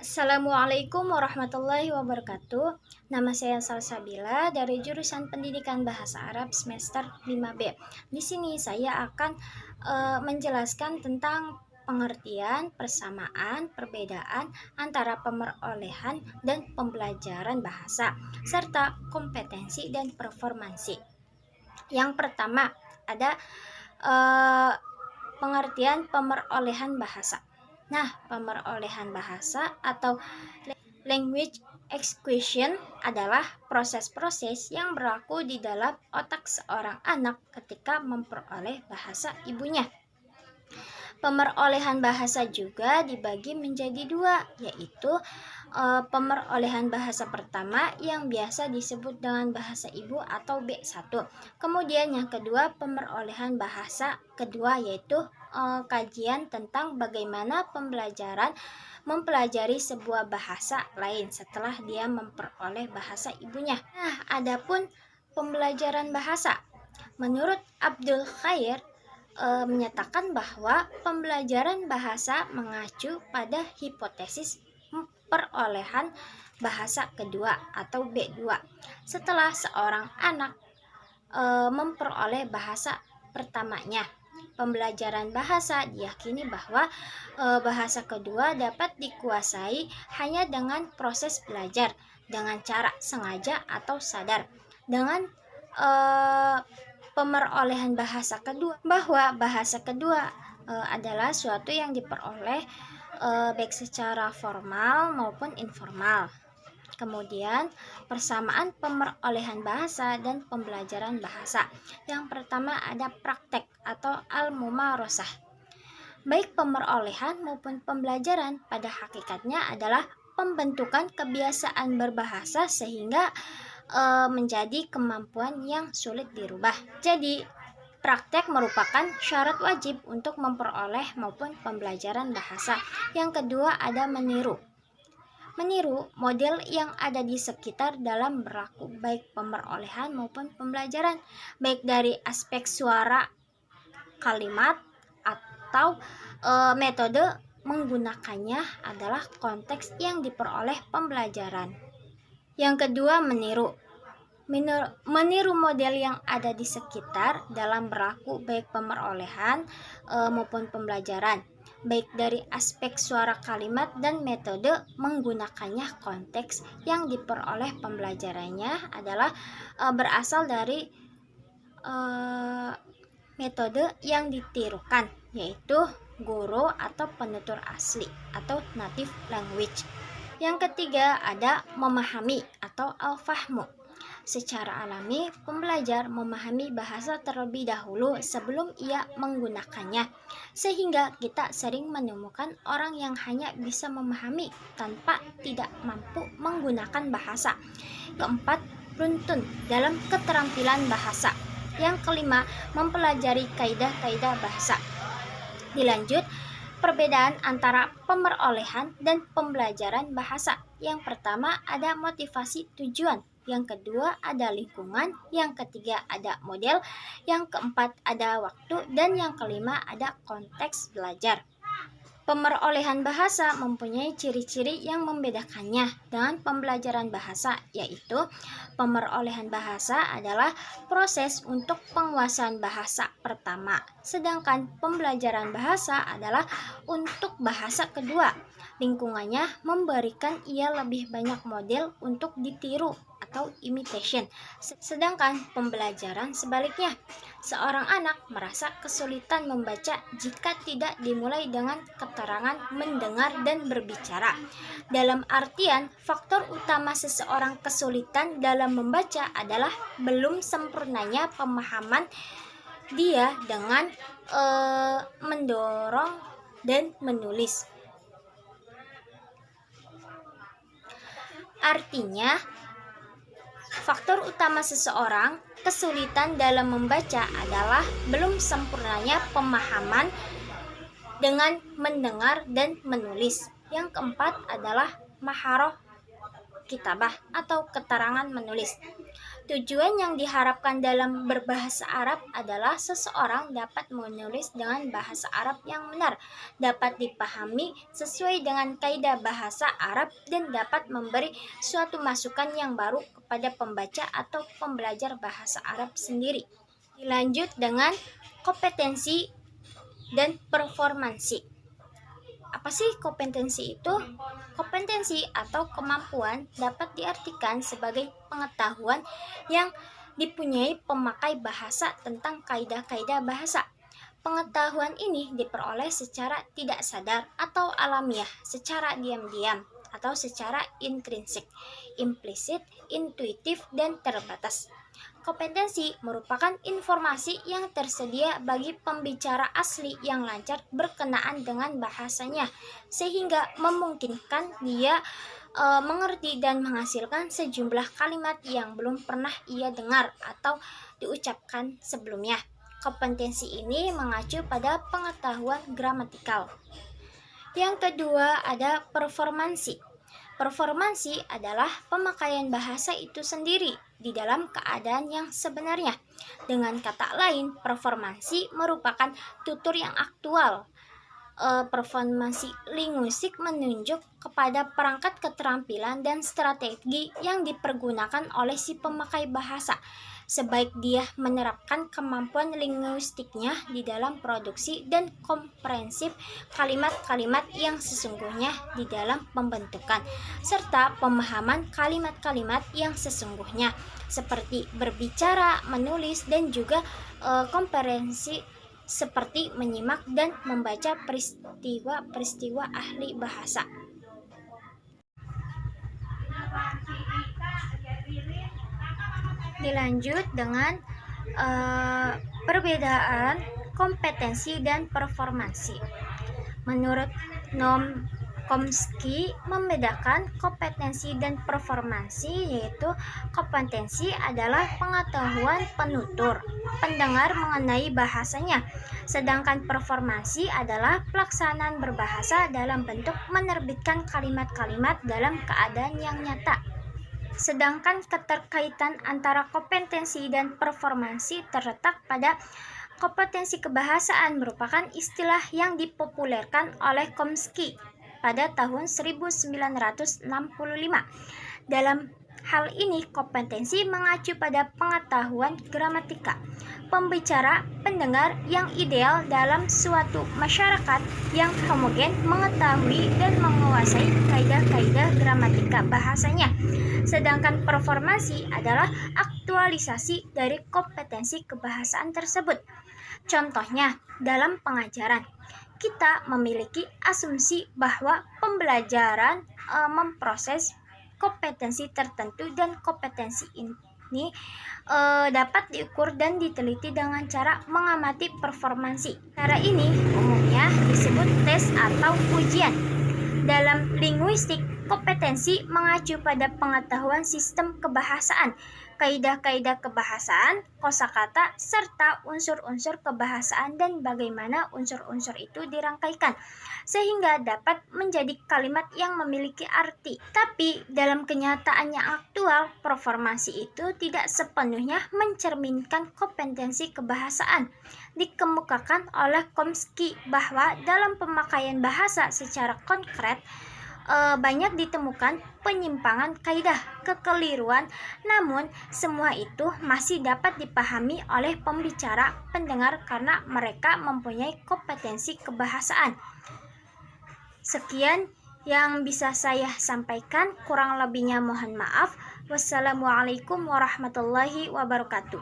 Assalamualaikum warahmatullahi wabarakatuh. Nama saya Salsabila dari jurusan Pendidikan Bahasa Arab semester 5B. Di sini saya akan menjelaskan tentang pengertian, persamaan, perbedaan antara pemerolehan dan pembelajaran bahasa, serta kompetensi dan performansi. Yang pertama ada pengertian pemerolehan bahasa. Nah, pemerolehan bahasa atau language acquisition adalah proses-proses yang berlaku di dalam otak seorang anak ketika memperoleh bahasa ibunya. Pemerolehan bahasa juga dibagi menjadi dua, yaitu pemerolehan bahasa pertama yang biasa disebut dengan bahasa ibu atau B1. Kemudian yang kedua, pemerolehan bahasa kedua, yaitu kajian tentang bagaimana mempelajari sebuah bahasa lain setelah dia memperoleh bahasa ibunya. Nah, adapun pembelajaran bahasa, menurut Abdul Khair menyatakan bahwa pembelajaran bahasa mengacu pada hipotesis perolehan bahasa kedua atau B2 setelah seorang anak memperoleh bahasa pertamanya. Pembelajaran bahasa diyakini bahwa bahasa kedua dapat dikuasai hanya dengan proses belajar dengan cara sengaja atau sadar. Dengan pemerolehan bahasa kedua, bahwa bahasa kedua adalah suatu yang diperoleh baik secara formal maupun informal. Kemudian persamaan pemerolehan bahasa dan pembelajaran bahasa. Yang pertama ada praktek atau al-mumarosah. Baik pemerolehan maupun pembelajaran pada hakikatnya adalah pembentukan kebiasaan berbahasa sehingga menjadi kemampuan yang sulit dirubah. Jadi praktek merupakan syarat wajib untuk memperoleh maupun pembelajaran bahasa. Yang kedua ada meniru. Meniru model yang ada di sekitar dalam berlaku baik pemerolehan maupun pembelajaran, baik dari aspek suara, kalimat, atau metode menggunakannya adalah konteks yang diperoleh pembelajaran. Yang kedua, meniru. Meniru model yang ada di sekitar dalam berlaku baik pemerolehan maupun pembelajaran, baik dari aspek suara kalimat dan metode menggunakannya. Konteks yang diperoleh pembelajarannya adalah berasal dari metode yang ditirukan, yaitu guru atau penutur asli atau native language. Yang ketiga ada memahami atau al-fahmu. Secara alami, pembelajar memahami bahasa terlebih dahulu sebelum ia menggunakannya, sehingga kita sering menemukan orang yang hanya bisa memahami tanpa tidak mampu menggunakan bahasa. Keempat, beruntun dalam keterampilan bahasa. Yang kelima, mempelajari kaidah-kaidah bahasa. Dilanjut, perbedaan antara pemerolehan dan pembelajaran bahasa. Yang pertama ada motivasi tujuan, yang kedua ada lingkungan, yang ketiga ada model, yang keempat ada waktu, dan yang kelima ada konteks belajar. Pemerolehan bahasa mempunyai ciri-ciri yang membedakannya dengan pembelajaran bahasa, yaitu pemerolehan bahasa adalah proses untuk penguasaan bahasa pertama, sedangkan pembelajaran bahasa adalah untuk bahasa kedua. Lingkungannya memberikan ia lebih banyak model untuk ditiru atau imitation, sedangkan pembelajaran sebaliknya. Seorang anak merasa kesulitan membaca jika tidak dimulai dengan keterangan mendengar dan berbicara. Dalam artian, faktor utama seseorang kesulitan dalam membaca adalah belum sempurnanya pemahaman dia dengan mendorong dan menulis. Artinya, faktor utama seseorang kesulitan dalam membaca adalah belum sempurnanya pemahaman dengan mendengar dan menulis. Yang keempat adalah maharoh kitabah atau keterangan menulis. Tujuan yang diharapkan dalam berbahasa Arab adalah seseorang dapat menulis dengan bahasa Arab yang benar, dapat dipahami sesuai dengan kaidah bahasa Arab, dan dapat memberi suatu masukan yang baru kepada pembaca atau pembelajar bahasa Arab sendiri. Dilanjut dengan kompetensi dan performansi. Apa sih kompetensi itu? Kompetensi atau kemampuan dapat diartikan sebagai pengetahuan yang dipunyai pemakai bahasa tentang kaidah-kaidah bahasa. Pengetahuan ini diperoleh secara tidak sadar atau alamiah, secara diam-diam, atau secara intrinsik, implisit, intuitif, dan terbatas. Kompetensi merupakan informasi yang tersedia bagi pembicara asli yang lancar berkenaan dengan bahasanya, sehingga memungkinkan dia mengerti dan menghasilkan sejumlah kalimat yang belum pernah ia dengar atau diucapkan sebelumnya. Kompetensi ini mengacu pada pengetahuan gramatikal. Yang kedua ada performansi. Performansi adalah pemakaian bahasa itu sendiri di dalam keadaan yang sebenarnya. Dengan kata lain, performansi merupakan tutur yang aktual. Performansi linguistik menunjuk kepada perangkat keterampilan dan strategi yang dipergunakan oleh si pemakai bahasa, sebaik dia menerapkan kemampuan linguistiknya di dalam produksi dan komprehensif kalimat-kalimat yang sesungguhnya di dalam pembentukan, serta pemahaman kalimat-kalimat yang sesungguhnya, seperti berbicara, menulis, dan juga komprehensi seperti menyimak dan membaca peristiwa-peristiwa ahli bahasa. Dilanjut dengan perbedaan kompetensi dan performansi. Menurut Noam Chomsky, membedakan kompetensi dan performansi yaitu kompetensi adalah pengetahuan penutur, pendengar mengenai bahasanya, sedangkan performansi adalah pelaksanaan berbahasa dalam bentuk menerbitkan kalimat-kalimat dalam keadaan yang nyata. Sedangkan keterkaitan antara kompetensi dan performansi terletak pada kompetensi kebahasaan merupakan istilah yang dipopulerkan oleh Chomsky pada tahun 1965. Dalam hal ini, kompetensi mengacu pada pengetahuan gramatika, pembicara, pendengar yang ideal dalam suatu masyarakat yang homogen mengetahui dan menguasai kaidah-kaidah gramatika bahasanya. Sedangkan performansi adalah aktualisasi dari kompetensi kebahasaan tersebut. Contohnya, dalam pengajaran, kita memiliki asumsi bahwa pembelajaran memproses kompetensi tertentu, dan kompetensi ini dapat diukur dan diteliti dengan cara mengamati performansi. Cara ini umumnya disebut tes atau ujian. Dalam linguistik, kompetensi mengacu pada pengetahuan sistem kebahasaan, kaidah-kaidah kebahasaan, kosakata, serta unsur-unsur kebahasaan dan bagaimana unsur-unsur itu dirangkaikan, sehingga dapat menjadi kalimat yang memiliki arti. Tapi dalam kenyataan yang aktual, performansi itu tidak sepenuhnya mencerminkan kompetensi kebahasaan. Dikemukakan oleh Chomsky bahwa dalam pemakaian bahasa secara konkret, banyak ditemukan penyimpangan kaidah, kekeliruan, namun semua itu masih dapat dipahami oleh pembicara, pendengar karena mereka mempunyai kompetensi kebahasaan. Sekian yang bisa saya sampaikan, kurang lebihnya mohon maaf. Wassalamualaikum warahmatullahi wabarakatuh.